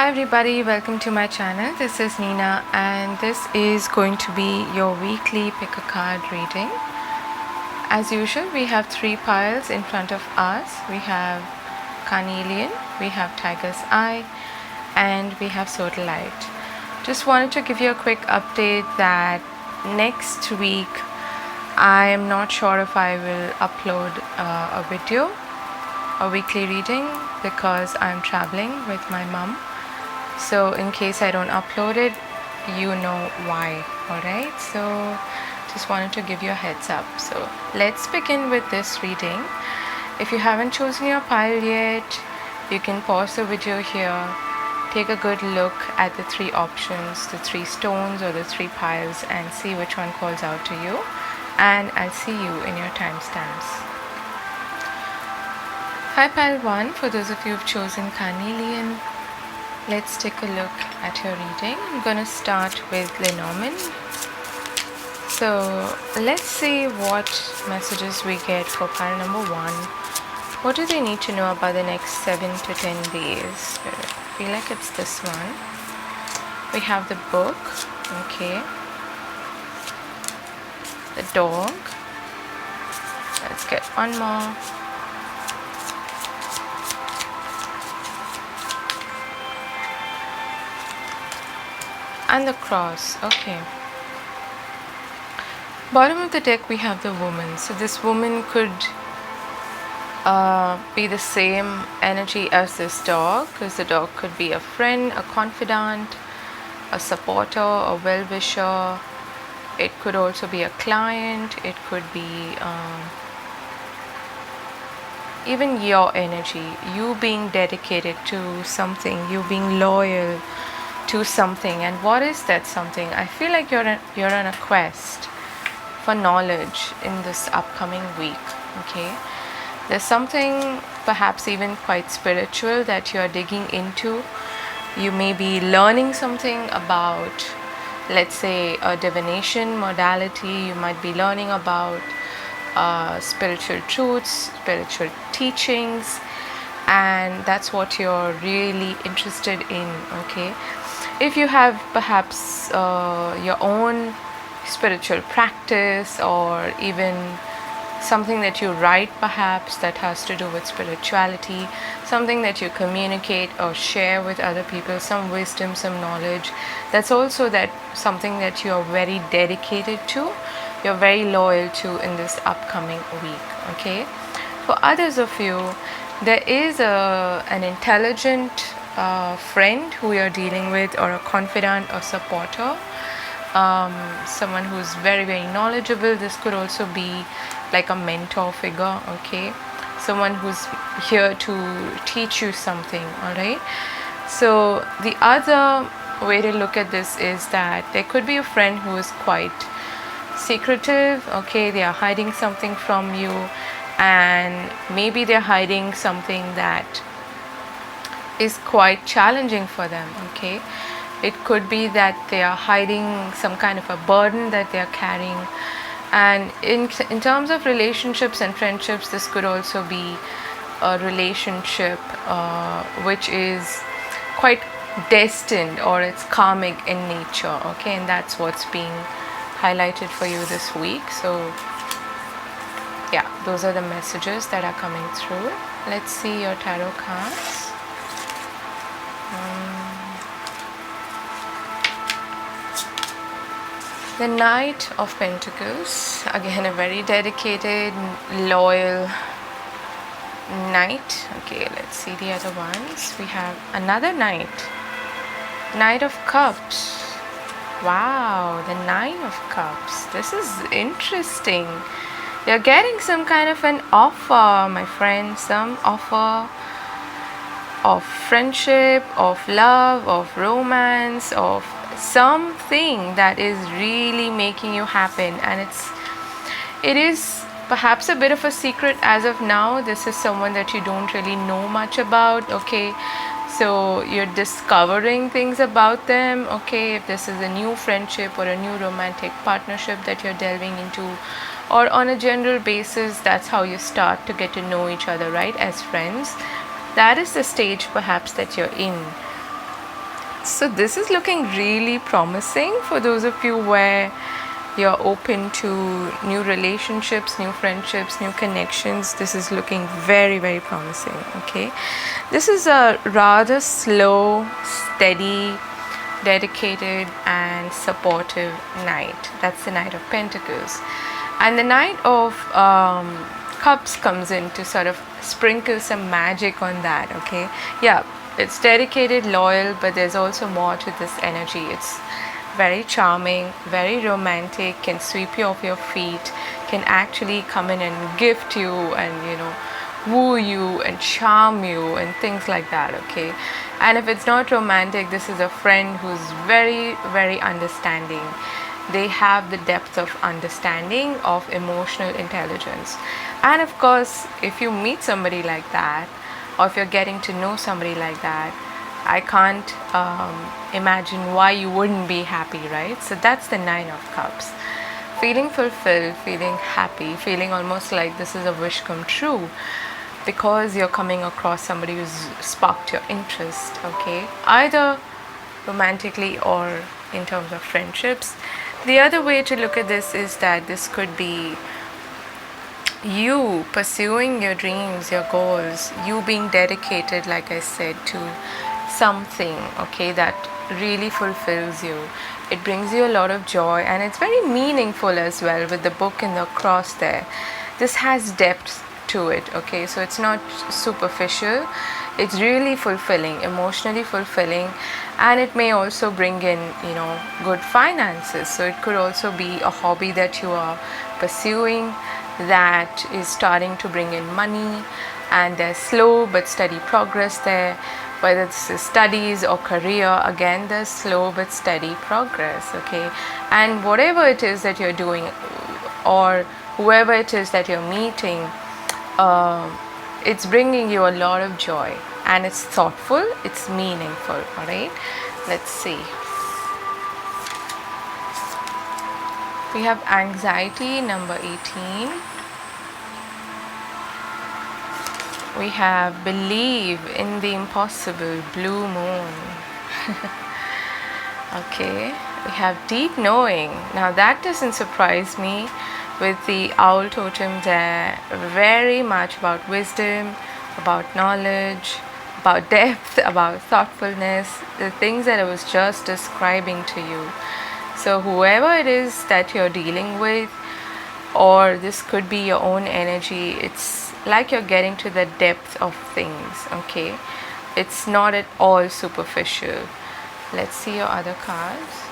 Hi everybody, welcome to my channel. This is Nina and this is going to be your weekly pick a card reading. As usual, we have three piles in front of us. We have Carnelian, we have Tiger's Eye, and we have Sodalite. Just wanted to give you a quick update that next week I am not sure if I will upload a video, a weekly reading, because I'm traveling with my mom. So in case I don't upload it, you know why. Alright, so just wanted to give you a heads up. So let's begin with this reading. If you haven't chosen your pile yet, you can pause the video here, take a good look at the three options, the three stones or the three piles, and see which one calls out to you, and I'll see you in your timestamps. Hi pile 1, for those of you who've chosen Carnelian, let's take a look at your reading. I'm going to start with Lenormand. So let's see what messages we get for pile number 1. What do they need to know about the next 7 to 10 days? I feel like it's this one. We have the book, okay. The dog. Let's get one more. And the cross, okay. Bottom of the deck we have the woman. So this woman could be the same energy as this dog, because the dog could be a friend, a confidant, a supporter, a well-wisher. It could also be a client. It could be even your energy, you being dedicated to something, you being loyal to something. And what is that something? I feel like you're on a quest for knowledge in this upcoming week, okay. There's something perhaps even quite spiritual that you're digging into. You may be learning something about, let's say, a divination modality. You might be learning about spiritual truths, spiritual teachings, and that's what you're really interested in, okay. If you have perhaps your own spiritual practice, or even something that you write perhaps that has to do with spirituality, something that you communicate or share with other people, some wisdom, some knowledge, that's also that something that you're very dedicated to, you're very loyal to in this upcoming week, okay. For others of you, there is an intelligent friend who you're dealing with, or a confidant or supporter, someone who's very, very knowledgeable. This could also be like a mentor figure, okay, someone who's here to teach you something, all right. So the other way to look at this is that there could be a friend who is quite secretive, okay, they are hiding something from you, and maybe they're hiding something that is quite challenging for them, okay. It could be that they are hiding some kind of a burden that they are carrying. And in terms of relationships and friendships, this could also be a relationship which is quite destined, or it's karmic in nature, okay, and that's what's being highlighted for you this week. So yeah, those are the messages that are coming through. Let's see your tarot cards. The Knight of Pentacles, again a very dedicated, loyal knight. Okay, let's see the other ones. We have another knight, Knight of Cups. Wow, the Nine of Cups. This is interesting. You're getting some kind of an offer, my friend, some offer of friendship, of love, of romance, of something that is really making you happen. And it is perhaps a bit of a secret as of now. This is someone that you don't really know much about, okay, so you're discovering things about them, okay. If this is a new friendship or a new romantic partnership that you're delving into, or on a general basis, that's how you start to get to know each other, right, as friends. That is the stage perhaps that you're in. So this is looking really promising for those of you where you're open to new relationships, new friendships, new connections. This is looking very, very promising. Okay, this is a rather slow, steady, dedicated and supportive knight. That's the Knight of Pentacles. And the Knight of Cups comes in to sort of sprinkle some magic on that. Okay, yeah, it's dedicated, loyal, but there's also more to this energy. It's very charming, very romantic, can sweep you off your feet, can actually come in and gift you and, you know, woo you and charm you and things like that. Okay, and if it's not romantic, this is a friend who's very, very understanding. They have the depth of understanding, of emotional intelligence. And of course, if you meet somebody like that, or if you're getting to know somebody like that, I can't imagine why you wouldn't be happy, right? So that's the Nine of Cups. Feeling fulfilled, feeling happy, feeling almost like this is a wish come true because you're coming across somebody who's sparked your interest, okay? Either romantically or in terms of friendships. The other way to look at this is that this could be you pursuing your dreams, your goals, you being dedicated, like I said, to something, okay, that really fulfills you. It brings you a lot of joy and it's very meaningful as well with the book and the cross there. This has depth to it, okay, so it's not superficial. It's really fulfilling, emotionally fulfilling, and it may also bring in, you know, good finances. So it could also be a hobby that you are pursuing that is starting to bring in money, and there's slow but steady progress there. Whether this is studies or career, again there's slow but steady progress, okay? And whatever it is that you're doing or whoever it is that you're meeting, it's bringing you a lot of joy and it's thoughtful, it's meaningful. All right, let's see. We have anxiety, number 18. We have believe in the impossible, blue moon. Okay, we have deep knowing. Now that doesn't surprise me with the owl totem there. Very much about wisdom, about knowledge, about depth, about thoughtfulness, the things that I was just describing to you. So whoever it is that you're dealing with, or this could be your own energy, it's like you're getting to the depth of things, okay? It's not at all superficial. Let's see your other cards.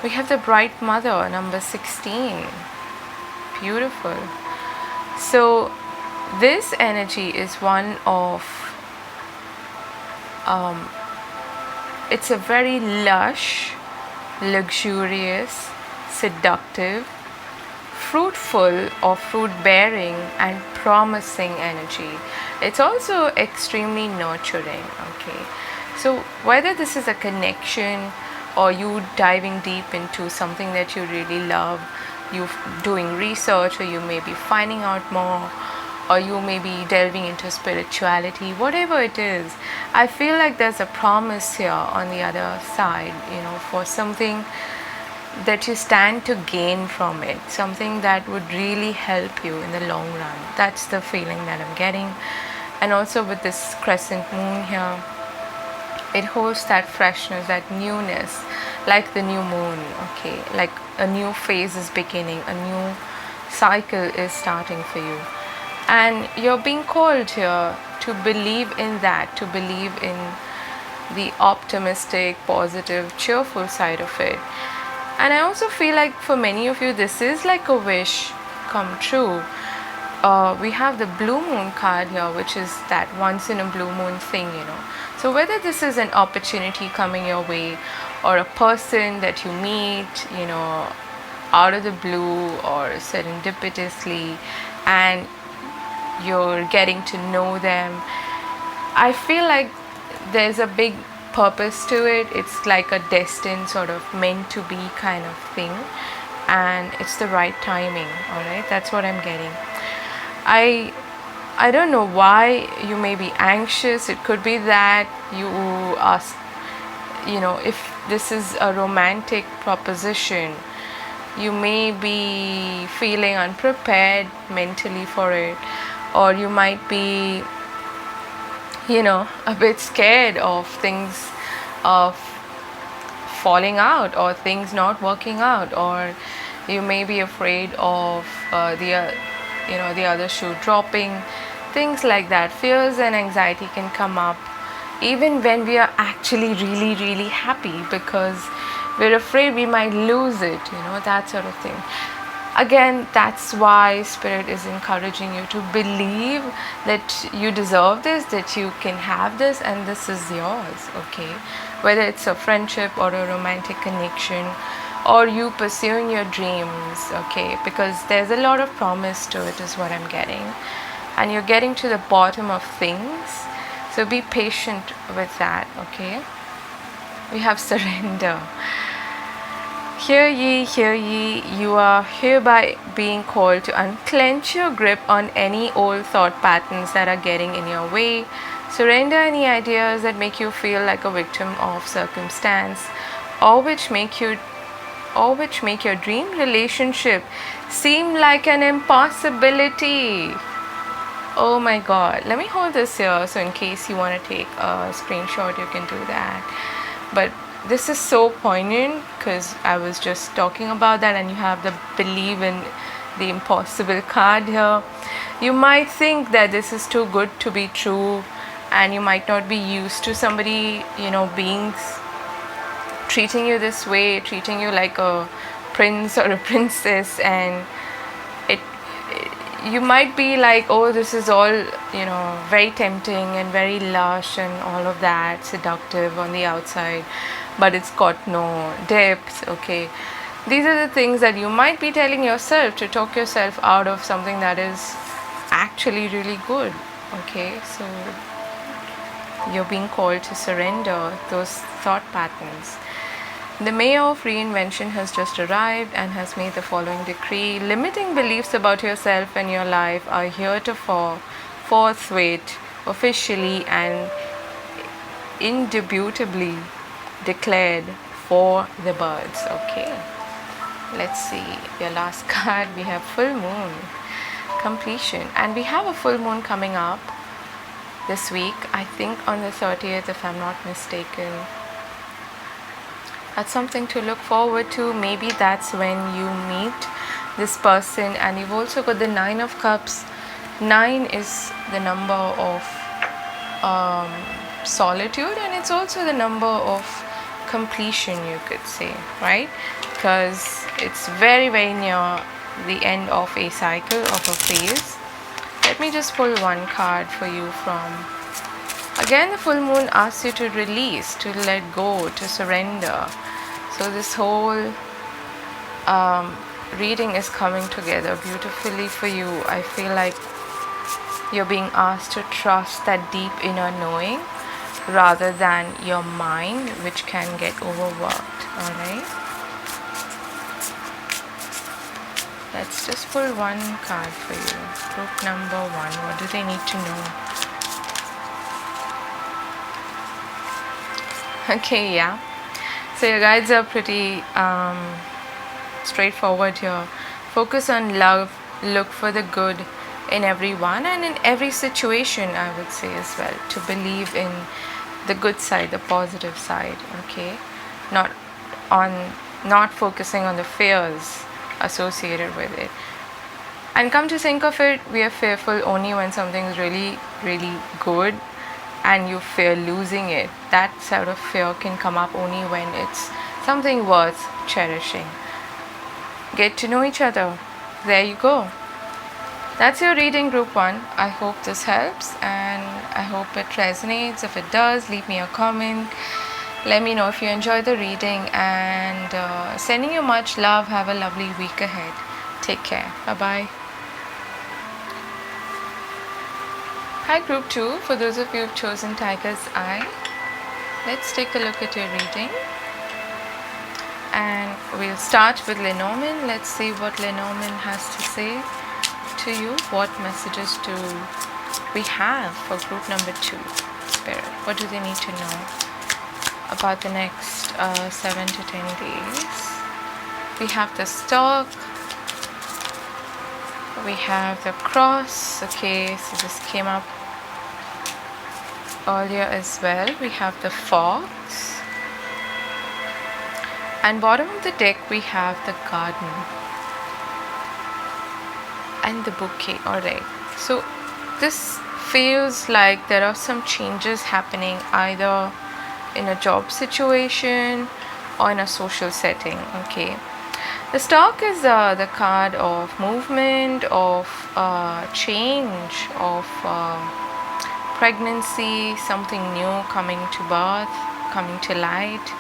We have the Bright Mother, number 16. Beautiful. So this energy is one of, it's a very lush, luxurious, seductive, fruitful or fruit bearing and promising energy. It's also extremely nurturing, okay? So whether this is a connection or you diving deep into something that you really love, you doing research, or you may be finding out more, or you may be delving into spirituality, whatever it is, I feel like there's a promise here on the other side, you know, for something that you stand to gain from it, something that would really help you in the long run. That's the feeling that I'm getting. And also with this crescent moon here, it holds that freshness, that newness, like the new moon, okay? Like a new phase is beginning, a new cycle is starting for you. And you're being called here to believe in that, to believe in the optimistic, positive, cheerful side of it. And I also feel like for many of you, this is like a wish come true. We have the blue moon card here, which is that once in a blue moon thing, you know. So whether this is an opportunity coming your way, or a person that you meet, you know, out of the blue or serendipitously, and you're getting to know them, I feel like there's a big purpose to it. It's like a destined, sort of meant to be kind of thing, and it's the right timing. All right, that's what I'm getting. I don't know why you may be anxious. It could be that you are if this is a romantic proposition, you may be feeling unprepared mentally for it, or you might be a bit scared of things, of falling out or things not working out, or you may be afraid of the other shoe dropping, things like that. Fears and anxiety can come up even when we are actually really really happy, because we're afraid we might lose it, that sort of thing. Again, that's why Spirit is encouraging you to believe that you deserve this, that you can have this, and this is yours, okay? Whether it's a friendship or a romantic connection, or you pursuing your dreams, okay? Because there's a lot of promise to it, is what I'm getting. And you're getting to the bottom of things. So be patient with that, okay? We have surrender. Hear ye, you are hereby being called to unclench your grip on any old thought patterns that are getting in your way. Surrender any ideas that make you feel like a victim of circumstance, or which make your dream relationship seem like an impossibility. Oh my God. Let me hold this here, so in case you want to take a screenshot, you can do that. But this is so poignant, because I was just talking about that, and you have the believe in the impossible card here. You might think that this is too good to be true, and you might not be used to somebody, being treating you this way, treating you like a prince or a princess, and you might be like, oh, this is all very tempting and very lush and all of that, seductive on the outside, but it's got no depth, okay? These are the things that you might be telling yourself to talk yourself out of something that is actually really good, okay? So you're being called to surrender those thought patterns. The Mayor of Reinvention has just arrived and has made the following decree. Limiting beliefs about yourself and your life are heretofore forthwith, officially and indubitably declared for the birds. Okay, let's see your last card. We have full moon, completion, and we have a full moon coming up this week, I think on the 30th, if I'm not mistaken. That's something to look forward to. Maybe that's when you meet this person. And you've also got the 9 of Cups. 9 is the number of solitude, and it's also the number of completion, you could say, right? Because it's very very near the end of a cycle, of a phase. Let me just pull one card for you from, again, the full moon asks you to release, to let go, to surrender. So this whole reading is coming together beautifully for you. I feel like you're being asked to trust that deep inner knowing rather than your mind, which can get overworked. Alright, let's just pull one card for you. Group number 1, what do they need to know? Okay, yeah. So your guides are pretty straightforward here. Focus on love, look for the good in everyone and in every situation, I would say as well. To believe in the good side, the positive side, okay? Not focusing on the fears associated with it. And come to think of it, we are fearful only when something is really, really good and you fear losing it. That sort of fear can come up only when it's something worth cherishing. Get to know each other. There you go. That's your reading, Group 1. I hope this helps and I hope it resonates. If it does, leave me a comment. Let me know if you enjoyed the reading, and sending you much love. Have a lovely week ahead. Take care. Bye-bye. Hi Group 2, for those of you who've chosen Tiger's Eye, let's take a look at your reading. And we'll start with Lenormand. Let's see what Lenormand has to say to you. What messages do we have for group number 2? Spirit, what do they need to know? about the next 7 to 10 days. We have the Stork, we have the Cross. Okay, so this came up earlier as well. We have the Fox, and bottom of the deck we have the Garden and the Bouquet. Alright, so this feels like there are some changes happening either in a job situation or in a social setting. Okay, the Stork is the card of movement, of change, of pregnancy, something new coming to birth, coming to light.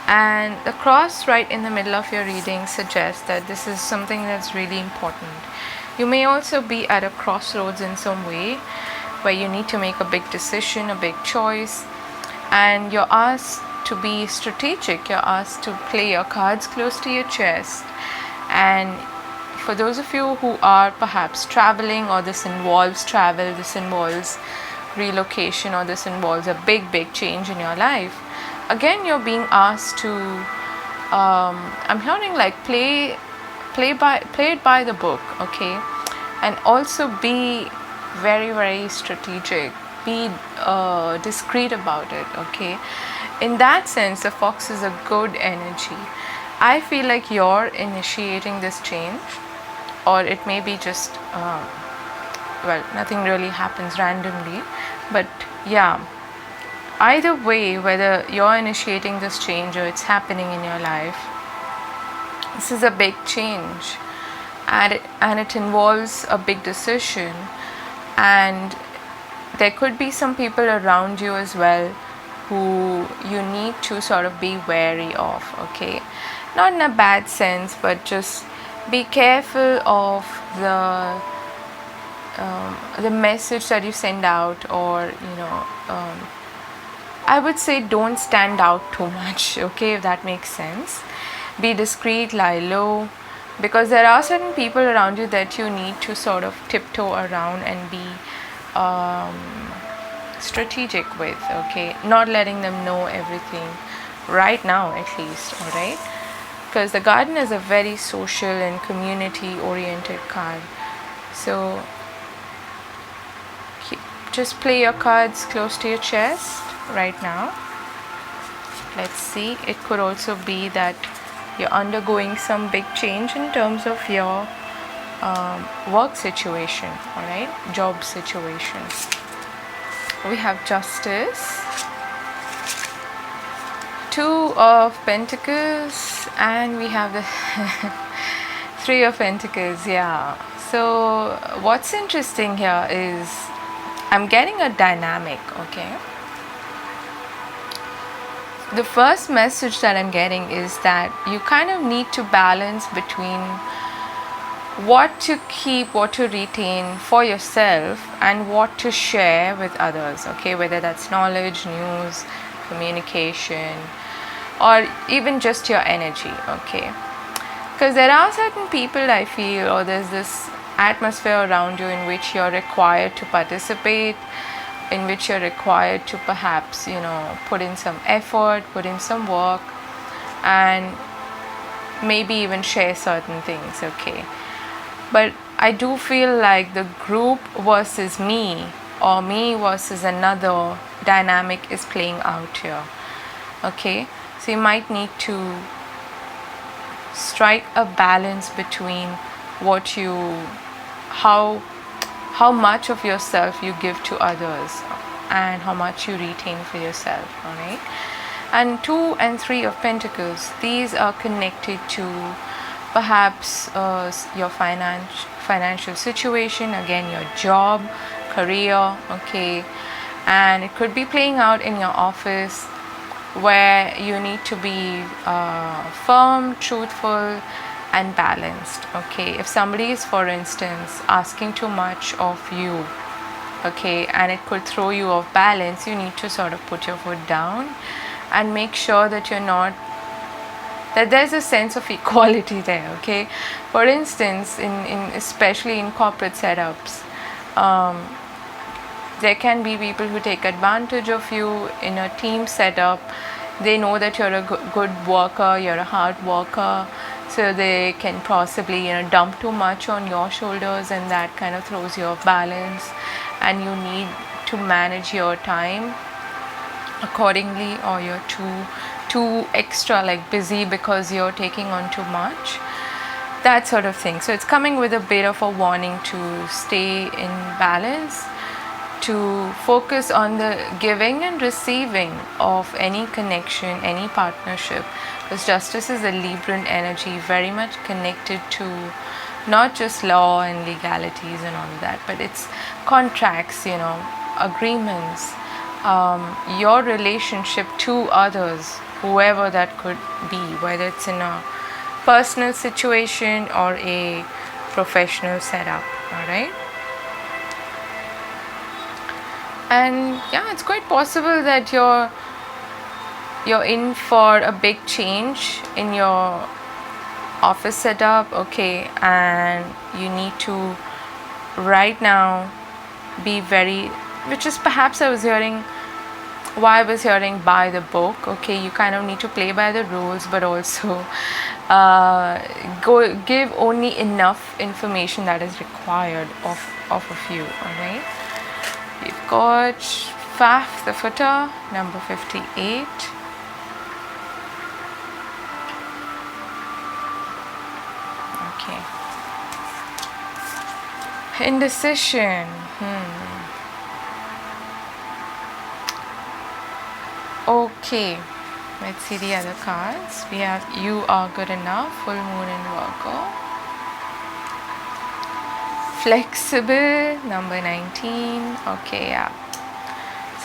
And the Cross right in the middle of your reading suggests that this is something that's really important. You may also be at a crossroads in some way where you need to make a big decision, a big choice, and you're asked to be strategic. You're asked to play your cards close to your chest. And for those of you who are perhaps traveling, or this involves travel, this involves relocation, or this involves a big change in your life, again you're being asked to I'm hearing like play it by the book. Okay, and also be very strategic, be discreet about it. Okay, in that sense the Fox is a good energy. I feel like you're initiating this change, or it may be just well, nothing really happens randomly, but yeah, either way, whether you're initiating this change or it's happening in your life, this is a big change, and it involves a big decision, and there could be some people around you as well who you need to sort of be wary of. Okay, not in a bad sense, but just be careful of the message that you send out, or I would say don't stand out too much. Okay, if that makes sense. Be discreet, lie low, because there are certain people around you that you need to sort of tiptoe around and be strategic with. Okay, not letting them know everything right now, at least. All right, because the Garden is a very social and community oriented card, so just play your cards close to your chest right now. Let's see, it could also be that you're undergoing some big change in terms of your work situation, all right, job situation. We have Justice, Two of Pentacles, and we have the Three of Pentacles. Yeah, so what's interesting here is I'm getting a dynamic. Okay, the first message that I'm getting is that you kind of need to balance between what to keep, what to retain for yourself, and what to share with others. Okay, whether that's knowledge, news, communication, or even just your energy. Okay, because there are certain people, I feel, or there's this atmosphere around you in which you're required to participate, in which you're required to perhaps put in some effort, put in some work, and maybe even share certain things. Okay, but I do feel like the group versus me, or me versus another dynamic is playing out here. Okay, so you might need to strike a balance between what you how much of yourself you give to others and how much you retain for yourself. All right, and Two and Three of Pentacles, these are connected to perhaps your financial situation, again your job, career. Okay, and it could be playing out in your office, where you need to be firm, truthful, and balanced. Okay, if somebody is, for instance, asking too much of you, okay, and it could throw you off balance, you need to sort of put your foot down and make sure that you're not, that there's a sense of equality there. Okay, for instance, in especially in corporate setups, there can be people who take advantage of you. In a team setup, They know that you're a good worker, you're a hard worker, so they can possibly, dump too much on your shoulders, and that kind of throws you off balance, and you need to manage your time accordingly, or you're too extra like busy because you're taking on too much, that sort of thing. So it's coming with a bit of a warning to stay in balance, to focus on the giving and receiving of any connection, any partnership, because Justice is a Libran energy, very much connected to not just law and legalities and all of that, but it's contracts, agreements, your relationship to others, whoever that could be, whether it's in a personal situation or a professional setup. All right. And yeah, it's quite possible that you're in for a big change in your office setup, okay, and you need to right now be very, which is perhaps I was hearing by the book, okay, you kind of need to play by the rules, but also give only enough information that is required of you. All right. We've got Faf, the footer, number 58. Okay. Indecision. Okay. Let's see the other cards. We have You Are Good Enough, full moon in Virgo. Flexible, number 19. Okay, yeah.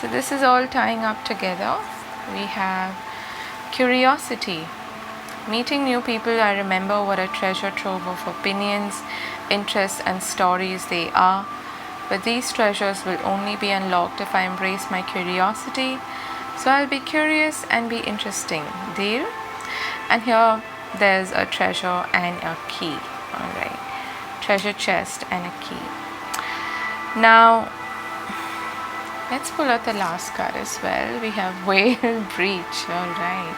So this is all tying up together. We have curiosity. Meeting new people, I remember what a treasure trove of opinions, interests, and stories they are. But these treasures will only be unlocked if I embrace my curiosity. So I'll be curious and be interesting. Deal? And here there's a treasure and a key. All right. Treasure chest and a key. Now, let's pull out the last card as well. We have Whale Breach. All right.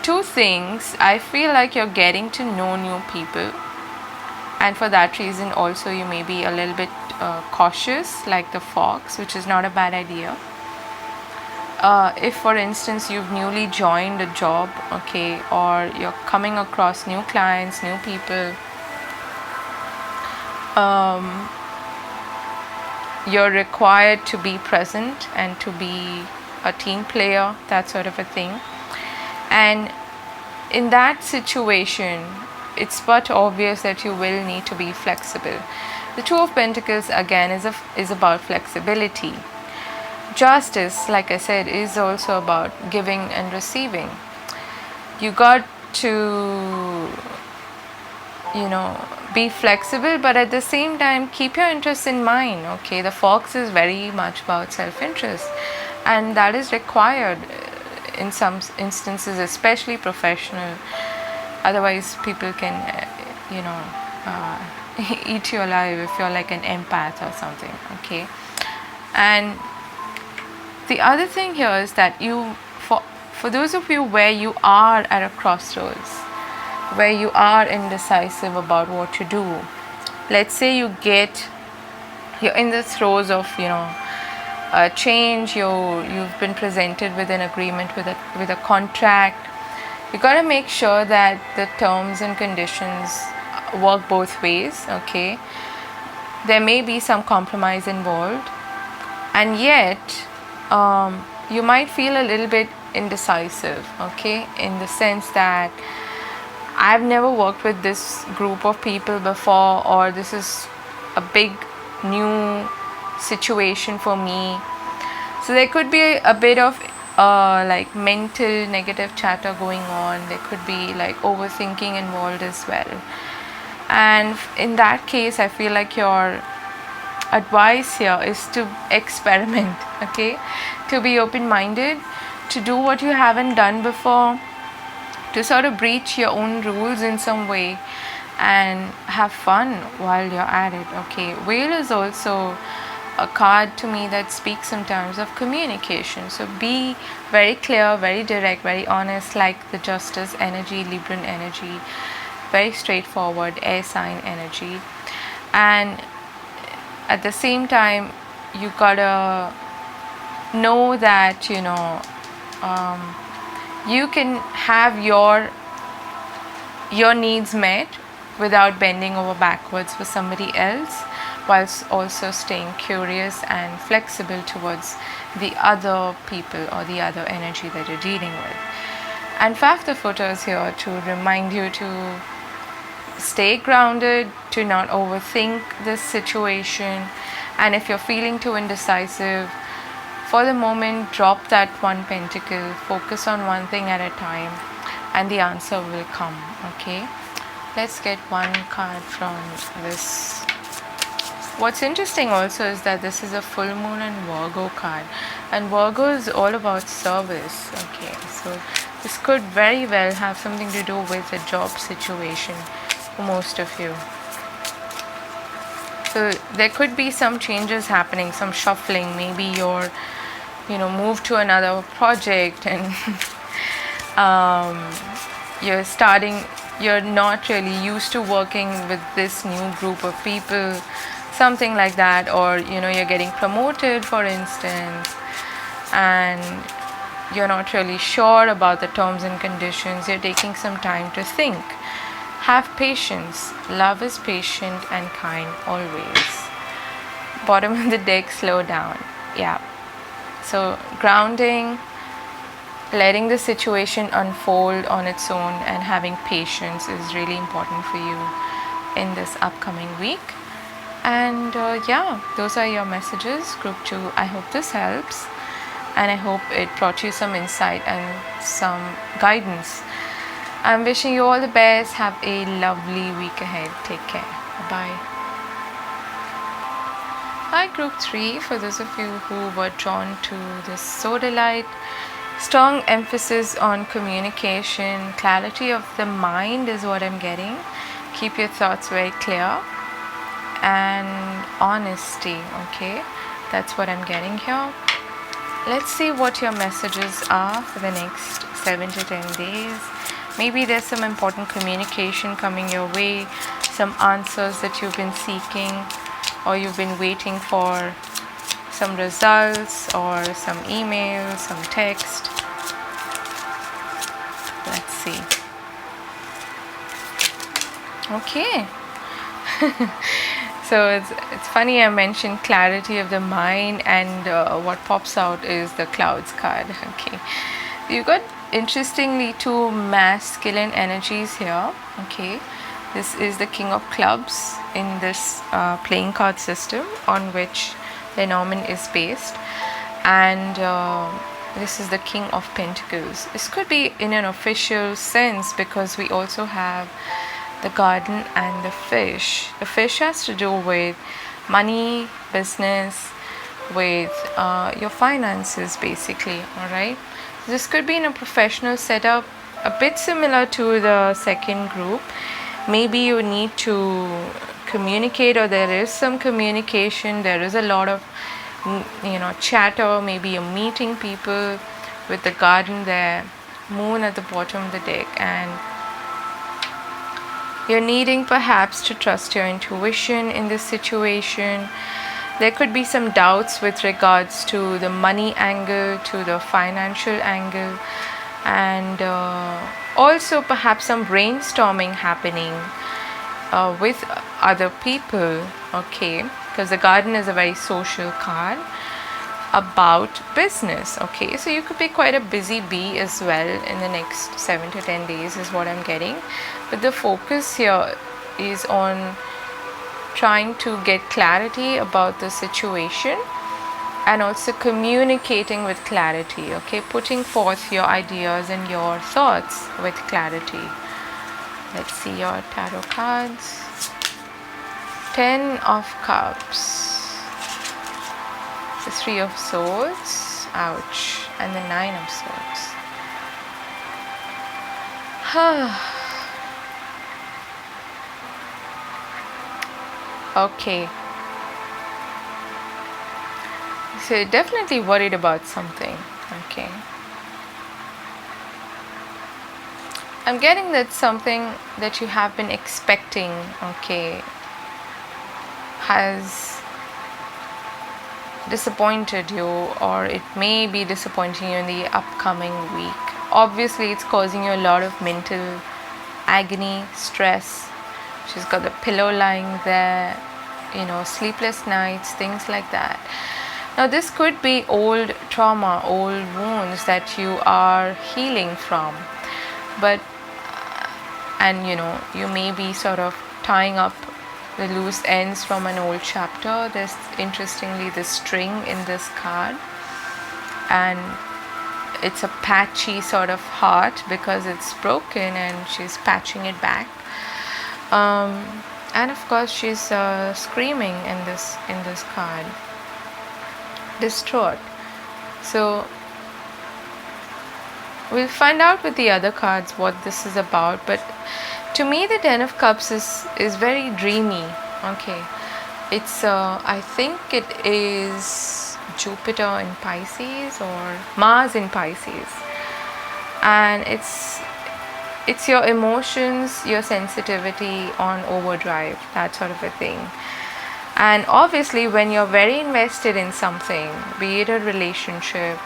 Two things. I feel like you're getting to know new people, and for that reason also you may be a little bit cautious, like the fox, which is not a bad idea. If for instance you've newly joined a job, okay, or you're coming across new clients, new people, you're required to be present and to be a team player, that sort of a thing. And in that situation, it's but obvious that you will need to be flexible. The Two of Pentacles again is about flexibility. Justice, like I said, is also about giving and receiving. You got to, be flexible, but at the same time keep your interests in mind. Okay, the fox is very much about self-interest, and that is required in some instances, especially professional. Otherwise people can eat you alive if you're like an empath or something. Okay. And the other thing here is that for those of you where you are at a crossroads, where you are indecisive about what to do, let's say you're in the throes of a change, you've been presented with an agreement, with a contract. You got to make sure that the terms and conditions work both ways. Okay, there may be some compromise involved, and yet you might feel a little bit indecisive, okay, in the sense that I've never worked with this group of people before, or this is a big new situation for me. So there could be a bit of like mental negative chatter going on. There could be like overthinking involved as well. And in that case, I feel like your advice here is to experiment, okay, to be open-minded, to do what you haven't done before, to sort of breach your own rules in some way and have fun while you're at it. Okay, Whale is also a card to me that speaks sometimes of communication. So be very clear, very direct, very honest, like the Justice energy, Libran energy, very straightforward, air sign energy. And at the same time, you gotta know that, you can have your needs met without bending over backwards for somebody else, whilst also staying curious and flexible towards the other people or the other energy that you're dealing with. And Faf the Footer is here to remind you to stay grounded, to not overthink this situation, and if you're feeling too indecisive, for the moment drop that one pentacle, focus on one thing at a time, and the answer will come. Okay, let's get one card from this. What's interesting also is that this is a full moon and Virgo card, and Virgo is all about service. Okay, so this could very well have something to do with a job situation for most of you. So there could be some changes happening, some shuffling. Maybe you're move to another project, and you're not really used to working with this new group of people, something like that. Or you're getting promoted, for instance, and you're not really sure about the terms and conditions. You're taking some time to think. Have patience. Love is patient and kind always. Bottom of the deck, slow down. Yeah. So grounding, letting the situation unfold on its own, and having patience is really important for you in this upcoming week. And yeah, those are your messages, group 2. I hope this helps, and I hope it brought you some insight and some guidance. I'm wishing you all the best. Have a lovely week ahead. Take care. Bye. Hi group 3, for those of you who were drawn to this sodalite, strong emphasis on communication, clarity of the mind is what I'm getting. Keep your thoughts very clear, and honesty. Okay, that's what I'm getting here. Let's see what your messages are for the next 7 to 10 days. Maybe there's some important communication coming your way, some answers that you've been seeking, or you've been waiting for some results, or some email, some text. Let's see. Okay. So it's funny I mentioned clarity of the mind, and what pops out is the clouds card. Okay, you got interestingly 2 masculine energies here. Okay, this is the King of Clubs in this playing card system on which Lenormand is based, and this is the King of Pentacles. This could be in an official sense because we also have the Garden and the Fish. The Fish has to do with money, business, with your finances basically. All right, this could be in a professional setup, a bit similar to the second group. Maybe you need to communicate, or there is some communication, there is a lot of chatter. Maybe you're meeting people with the Garden there, Moon at the bottom of the deck, and you're needing perhaps to trust your intuition in this situation. There could be some doubts with regards to the money angle, to the financial angle, and also perhaps some brainstorming happening with other people. Okay, because the Garden is a very social card about business. Okay, so you could be quite a busy bee as well in the next 7 to 10 days is what I'm getting, but the focus here is on trying to get clarity about the situation and also communicating with clarity. Okay, putting forth your ideas and your thoughts with clarity. Let's see your tarot cards. 10 of Cups, the 3 of Swords, ouch, and the 9 of Swords. Okay. So you're definitely worried about something. Okay. I'm getting that something that you have been expecting, okay, has disappointed you, or it may be disappointing you in the upcoming week. Obviously, it's causing you a lot of mental agony, stress. She's got the pillow lying there, sleepless nights, things like that. Now, this could be old trauma, old wounds that you are healing from. But, and you may be sort of tying up the loose ends from an old chapter. There's interestingly the string in this card, and it's a patchy sort of heart because it's broken and she's patching it back. And of course she's screaming in this card, distraught. So we'll find out with the other cards what this is about, but to me the Ten of Cups is very dreamy. Okay, it's I think it is Jupiter in Pisces or Mars in Pisces, and it's your emotions, your sensitivity on overdrive, that sort of a thing. And obviously when you're very invested in something, be it a relationship,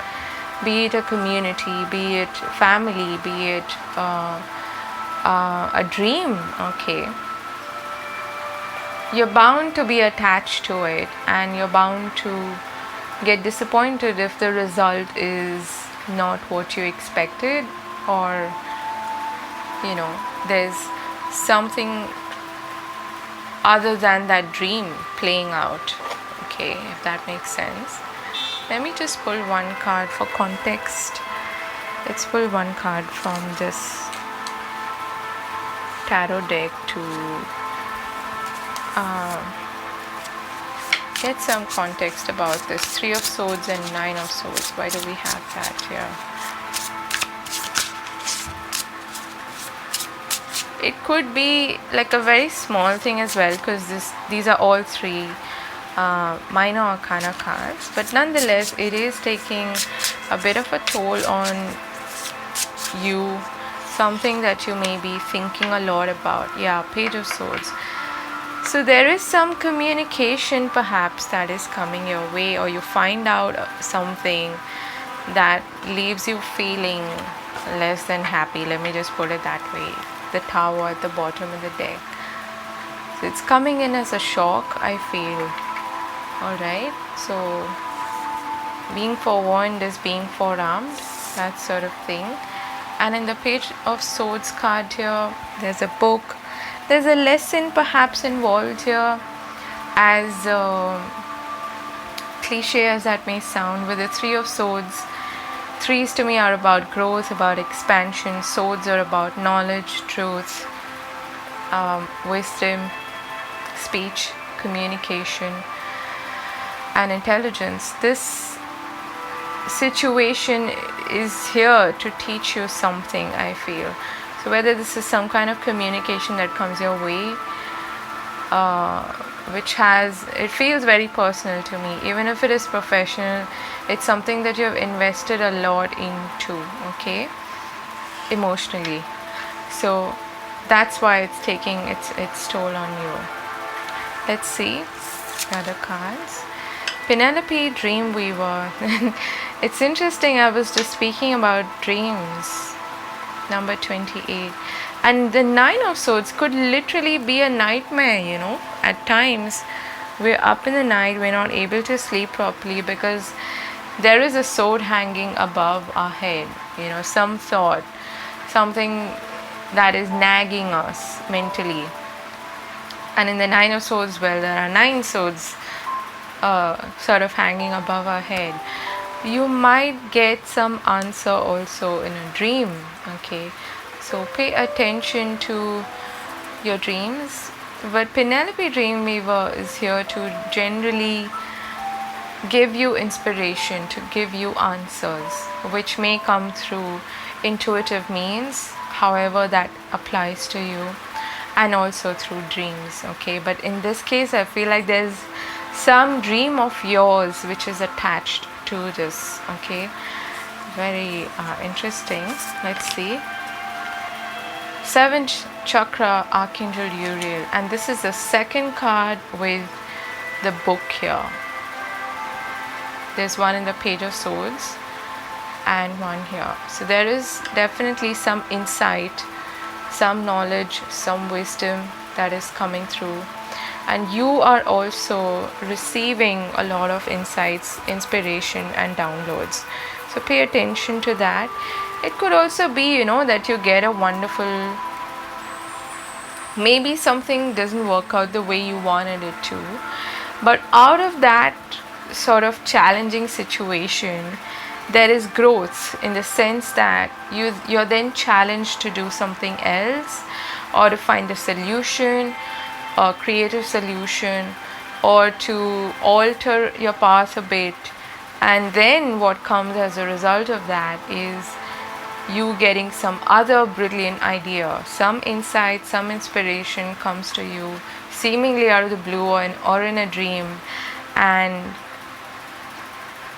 be it a community, be it family, be it a dream, okay, you're bound to be attached to it, and you're bound to get disappointed if the result is not what you expected, or there's something other than that dream playing out. Okay, if that makes sense. Let me just pull one card for context. Let's pull one card from this tarot deck to get some context about this Three of Swords and Nine of Swords. Why do we have that here? It could be like a very small thing as well, because these are all three minor arcana cards, but nonetheless it is taking a bit of a toll on you, something that you may be thinking a lot about. Yeah, Page of Swords. So there is some communication perhaps that is coming your way, or you find out something that leaves you feeling less than happy. Let me just put it that way. The Tower at the bottom of the deck. So it's coming in as a shock, I feel. Alright, so being forewarned is being forearmed, that sort of thing. And in the Page of Swords card here, there's a book. There's a lesson perhaps involved here, as cliche as that may sound. With the Three of Swords, threes to me are about growth, about expansion. Swords are about knowledge, truth, wisdom, speech, communication, and intelligence. This situation is here to teach you something, I feel. So whether this is some kind of communication that comes your way, it feels very personal to me. Even if it is professional, it's something that you have invested a lot into, okay, emotionally. So that's why it's taking its toll on you. Let's see the other cards. Penelope, Dreamweaver. It's interesting, I was just speaking about dreams, number 28. And the Nine of Swords could literally be a nightmare, At times, we're up in the night, we're not able to sleep properly because there is a sword hanging above our head, some thought, something that is nagging us mentally. And in the Nine of Swords, well, there are 9 swords sort of hanging above our head. You might get some answer also in a dream, okay? So pay attention to your dreams. But Penelope Dreamweaver is here to generally give you inspiration, to give you answers, which may come through intuitive means, however that applies to you, and also through dreams, okay? But in this case, I feel like there's some dream of yours which is attached to this. Okay, very interesting. Let's see. 7th chakra, Archangel Uriel, and this is the second card with the book here. There's one in the Page of Swords and one here. So there is definitely some insight, some knowledge, some wisdom that is coming through, and you are also receiving a lot of insights, inspiration and downloads. So pay attention to that. It could also be, that you get a wonderful, maybe something doesn't work out the way you wanted it to, but out of that sort of challenging situation, there is growth, in the sense that you're then challenged to do something else, or to find a solution, a creative solution, or to alter your path a bit. And then what comes as a result of that is you getting some other brilliant idea, some insight, some inspiration comes to you seemingly out of the blue or in a dream, and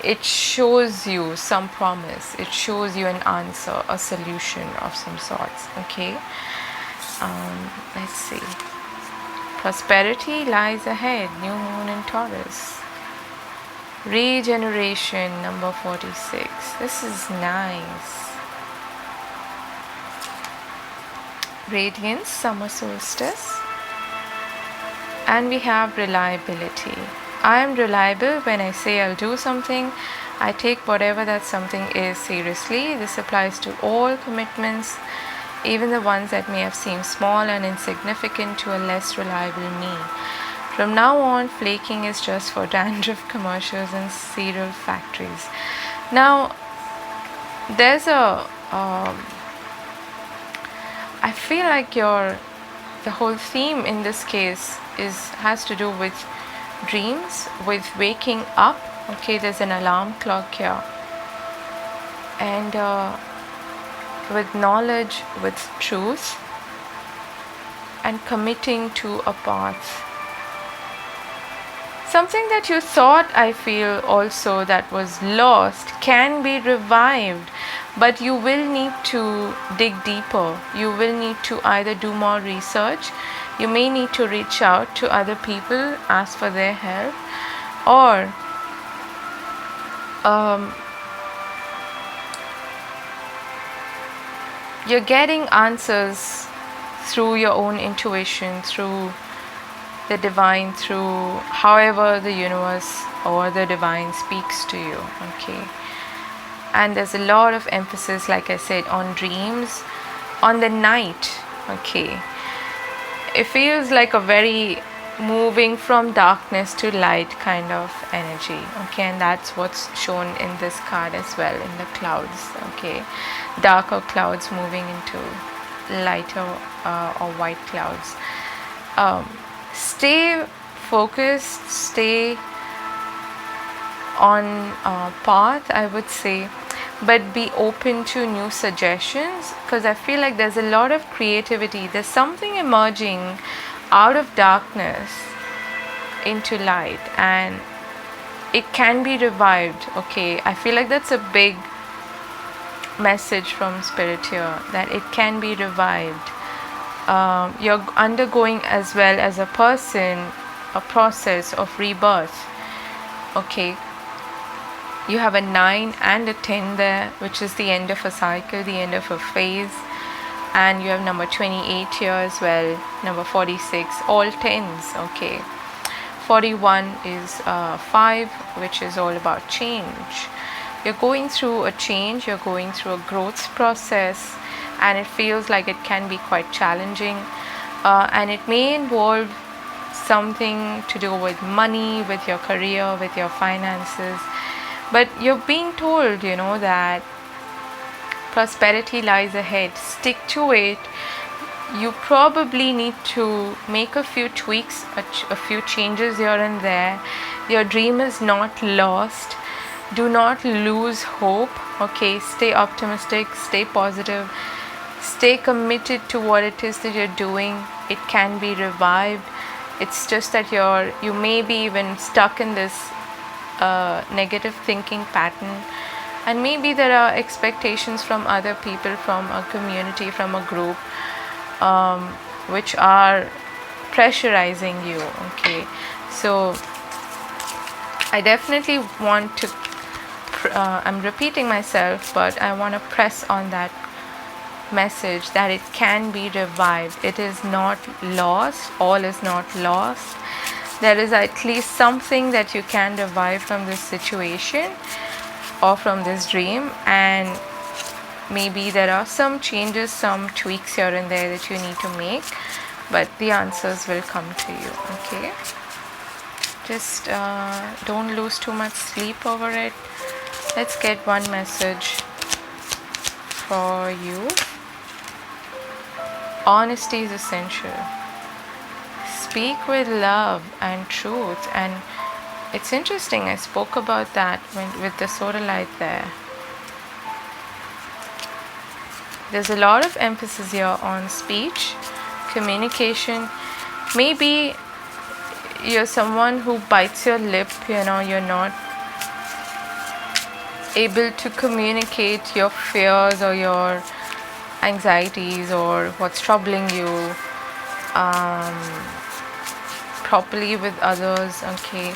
it shows you some promise, it shows you an answer, a solution of some sorts. Okay, let's see. Prosperity lies ahead, new moon in Taurus. Regeneration, number 46. This is nice. Radiance, summer solstice. And we have reliability. I am reliable. When I say I'll do something, I take whatever that something is seriously. This applies to all commitments, even the ones that may have seemed small and insignificant to a less reliable me. From now on, flaking is just for dandruff commercials and cereal factories. Now, there's I feel like the whole theme in this case has to do with dreams, with waking up. Okay, there's an alarm clock here, and with knowledge, with truth, and committing to a path. Something that you thought, I feel also, that was lost can be revived, but you will need to dig deeper. You will need to either do more research, you may need to reach out to other people, ask for their help, or you're getting answers through your own intuition, through the divine, through however the universe or the divine speaks to you. Okay, and there's a lot of emphasis, like I said, on dreams, on the night. Okay, it feels like a very moving from darkness to light kind of energy. Okay, and that's what's shown in this card as well, in the clouds. Okay, darker clouds moving into lighter or white clouds. Stay focused, stay on path, I would say, but be open to new suggestions, because I feel like there's a lot of creativity. There's something emerging out of darkness into light, and it can be revived. Okay, I feel like that's a big message from Spirit here, that it can be revived. You're undergoing as well as a person a process of rebirth. Okay, you have a 9 and a 10 there, which is the end of a cycle, the end of a phase. And you have number 28 here as well, number 46, all 10s. Okay, 41 is 5, which is all about change. You're going through a change, you're going through a growth process, and it feels like it can be quite challenging, and it may involve something to do with money, with your career, with your finances, but you're being told, that prosperity lies ahead. Stick to it. You probably need to make a few tweaks, a few changes here and there. Your dream is not lost. Do not lose hope. Okay, stay optimistic, stay positive, stay committed to what it is that you're doing. It can be revived. It's just that you may be even stuck in this negative thinking pattern, and maybe there are expectations from other people, from a community, from a group, which are pressurizing you. Okay, so I definitely want to I'm repeating myself, but I want to press on that message that it can be revived. It is not lost, all is not lost. There is at least something that you can revive from this situation or from this dream, and maybe there are some changes, some tweaks here and there that you need to make, but the answers will come to you. Okay, just don't lose too much sleep over it. Let's get one message for you. Honesty is essential. Speak with love and truth. And it's interesting, I spoke about that with the sodalite there. There's a lot of emphasis here on speech, communication. Maybe you're someone who bites your lip, you're not able to communicate your fears or your anxieties or what's troubling you properly with others. Okay,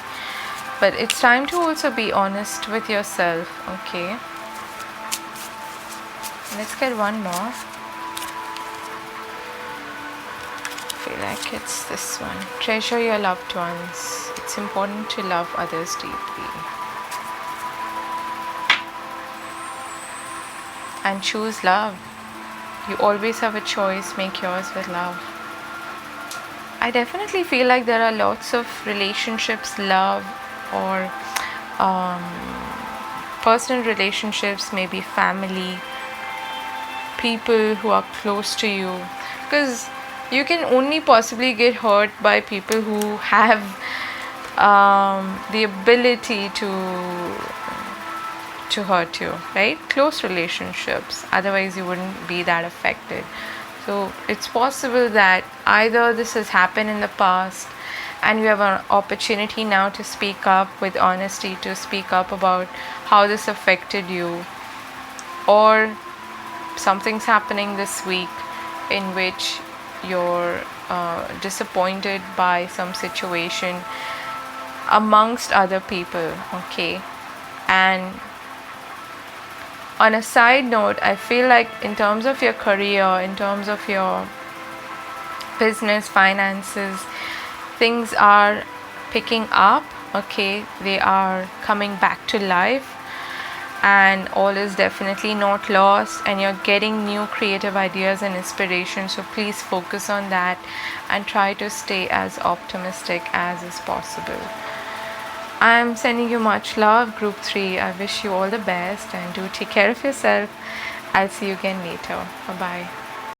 but it's time to also be honest with yourself. Okay, let's get one more. I feel like it's this one. Treasure your loved ones. It's important to love others deeply. And choose love. You always have a choice. Make yours with love. I definitely feel like there are lots of relationships, love or personal relationships, maybe family, people who are close to you, because you can only possibly get hurt by people who have the ability to hurt you, right? Close relationships, otherwise you wouldn't be that affected. So it's possible that either this has happened in the past and you have an opportunity now to speak up with honesty, to speak up about how this affected you, or something's happening this week in which you're disappointed by some situation amongst other people. Okay, and on a side note, I feel like in terms of your career, in terms of your business, finances, things are picking up. Okay, they are coming back to life, and all is definitely not lost, and you're getting new creative ideas and inspiration. So please focus on that and try to stay as optimistic as is possible. I'm sending you much love, Group 3. I wish you all the best and do take care of yourself. I'll see you again later. Bye-bye.